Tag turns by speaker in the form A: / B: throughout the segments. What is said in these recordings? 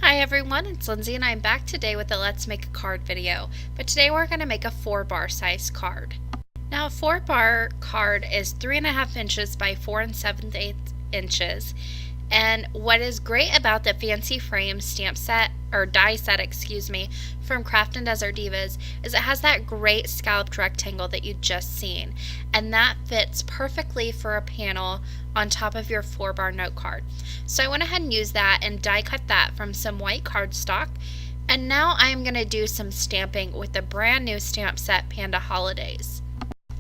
A: Hi everyone, it's Lindsay and I'm back today with a Let's Make a Card video. But today we're going to make a 4-bar size card. Now a 4-bar card is 3.5 inches by 4 7/8 inches. And what is great about the fancy frame stamp set, or die set, from Craft and Desert Divas is it has that great scalloped rectangle that you just seen. And that fits perfectly for a panel on top of your 4-bar note card. So I went ahead and used that and die cut that from some white cardstock. And now I'm going to do some stamping with the brand new stamp set Panda Holidays.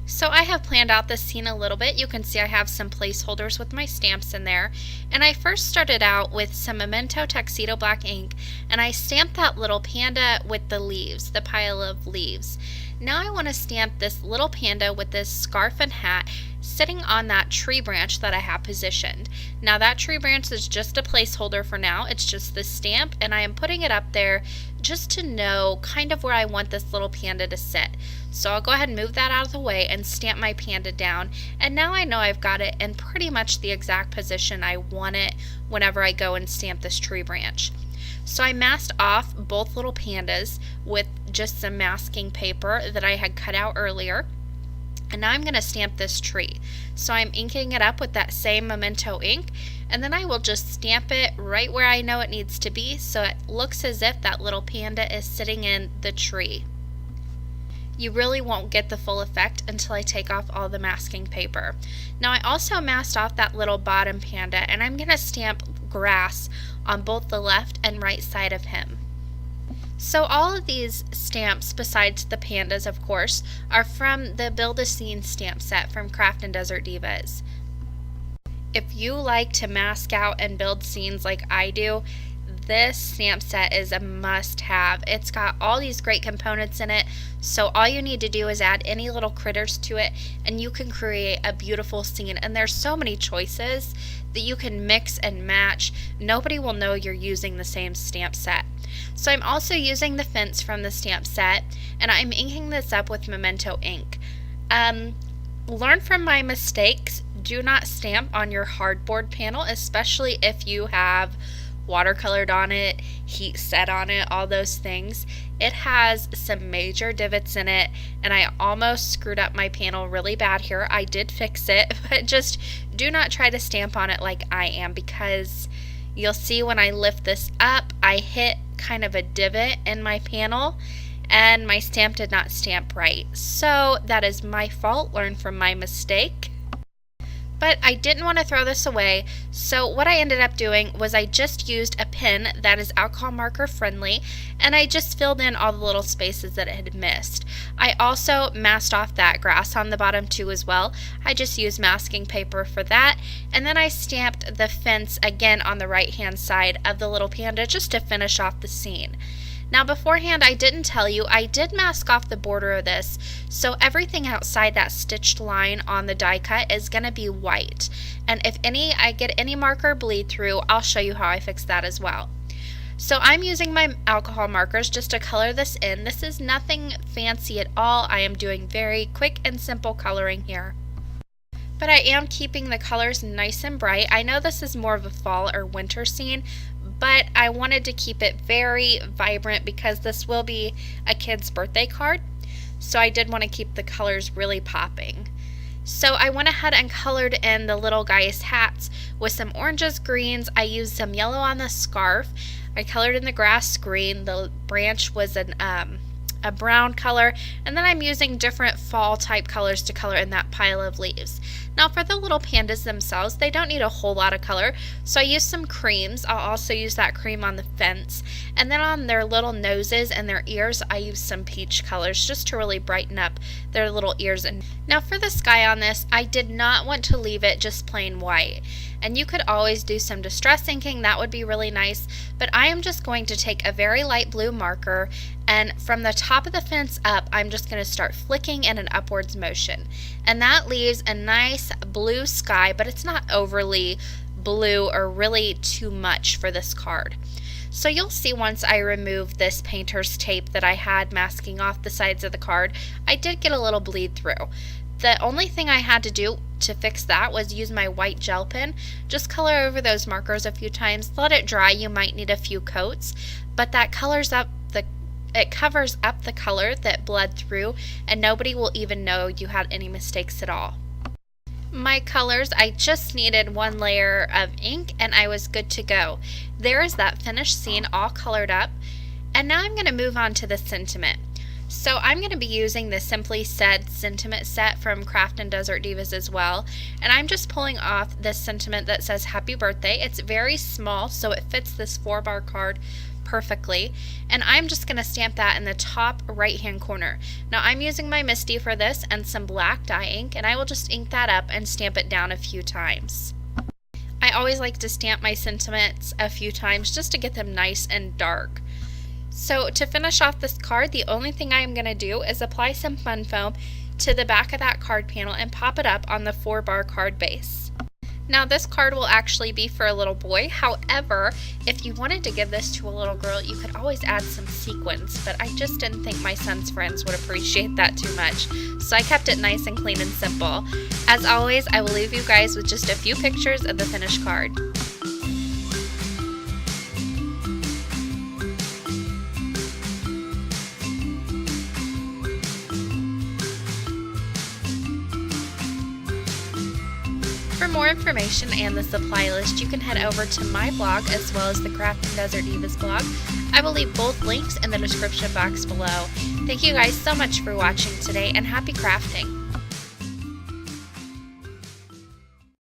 A: So I have planned out this scene a little bit. You can see I have some placeholders with my stamps in there. And I first started out with some Memento Tuxedo Black ink, and I stamped that little panda with the leaves, the pile of leaves. Now I want to stamp this little panda with this scarf and hat sitting on that tree branch that I have positioned. Now that tree branch is just a placeholder for now. It's just the stamp, and I am putting it up there just to know kind of where I want this little panda to sit. So I'll go ahead and move that out of the way and stamp my panda down, and now I know I've got it in pretty much the exact position I want it whenever I go and stamp this tree branch. So I masked off both little pandas with just some masking paper that I had cut out earlier. And now I'm going to stamp this tree. So I'm inking it up with that same Memento ink, and then I will just stamp it right where I know it needs to be so it looks as if that little panda is sitting in the tree. You really won't get the full effect until I take off all the masking paper. Now I also masked off that little bottom panda, and I'm going to stamp grass on both the left and right side of him. So all of these stamps, besides the pandas of course, are from the Build a Scene stamp set from Craft and Desert Divas. If you like to mask out and build scenes like I do, this stamp set is a must-have. It's got all these great components in it, so all you need to do is add any little critters to it and you can create a beautiful scene. And there's so many choices that you can mix and match. Nobody will know you're using the same stamp set. So I'm also using the fence from the stamp set, and I'm inking this up with Memento ink. Learn from my mistakes. Do not stamp on your hardboard panel, especially if you have watercolored on it, heat set on it, all those things. It has some major divots in it, and I almost screwed up my panel really bad here. I did fix it, but just do not try to stamp on it like I am, because you'll see when I lift this up, I hit kind of a divot in my panel and my stamp did not stamp right. So that is my fault. Learn from my mistake. But I didn't want to throw this away, so what I ended up doing was I just used a pen that is alcohol marker friendly, and I just filled in all the little spaces that it had missed. I also masked off that grass on the bottom too as well. I just used masking paper for that, and then I stamped the fence again on the right hand side of the little panda just to finish off the scene. Now beforehand I didn't tell you, I did mask off the border of this, so everything outside that stitched line on the die cut is going to be white. And if I get any marker bleed through, I'll show you how I fix that as well. So I'm using my alcohol markers just to color this in. This is nothing fancy at all. I am doing very quick and simple coloring here. But I am keeping the colors nice and bright. I know this is more of a fall or winter scene, but I wanted to keep it very vibrant because this will be a kid's birthday card. So I did want to keep the colors really popping. So I went ahead and colored in the little guy's hats with some oranges, greens. I used some yellow on the scarf. I colored in the grass green. The branch was a brown color, and then I'm using different fall type colors to color in that pile of leaves. Now for the little pandas themselves, they don't need a whole lot of color, so I used some creams. I'll also use that cream on the fence, and then on their little noses and their ears I used some peach colors just to really brighten up their little ears. And now for the sky on this, I did not want to leave it just plain white, and you could always do some distress inking, that would be really nice, but I am just going to take a very light blue marker, and from the top of the fence up, I'm just going to start flicking in an upwards motion. And that leaves a nice blue sky, but it's not overly blue or really too much for this card. So you'll see once I remove this painter's tape that I had masking off the sides of the card, I did get a little bleed through. The only thing I had to do to fix that was use my white gel pen. Just color over those markers a few times, let it dry. You might need a few coats, but that covers up the color that bled through, and nobody will even know you had any mistakes at all. My colors, I just needed one layer of ink and I was good to go. There is that finished scene all colored up, and now I'm going to move on to the sentiment. So I'm going to be using the Simply Said sentiment set from Craft and Desert Divas as well, and I'm just pulling off this sentiment that says happy birthday. It's very small, so it fits this 4-bar card perfectly, and I'm just going to stamp that in the top right hand corner. Now I'm using my Misty for this and some black dye ink, and I will just ink that up and stamp it down a few times. I always like to stamp my sentiments a few times just to get them nice and dark. So to finish off this card, the only thing I am going to do is apply some fun foam to the back of that card panel and pop it up on the 4-bar card base. Now this card will actually be for a little boy. However, if you wanted to give this to a little girl, you could always add some sequins, but I just didn't think my son's friends would appreciate that too much. So I kept it nice and clean and simple. As always, I will leave you guys with just a few pictures of the finished card. For more information and the supply list, you can head over to my blog as well as the Craft and Desert Divas blog. I will leave both links in the description box below. Thank you guys so much for watching today, and happy crafting!